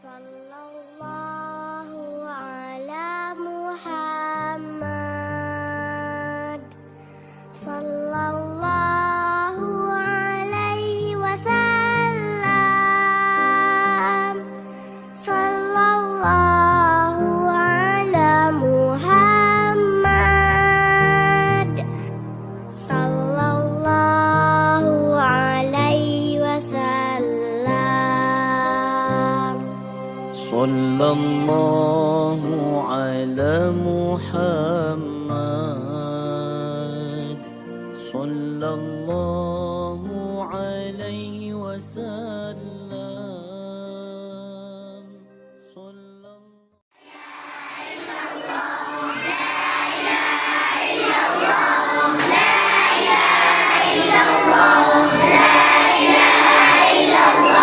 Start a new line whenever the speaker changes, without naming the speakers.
Sallallahu ala Muhammad. Sallallahu alaihi wasallam. Sallallahu ala Muhammad. Sallallahu alaihi wasallam.
Sallallahu ala Muhammad. Sallallahu alaihi wasallam.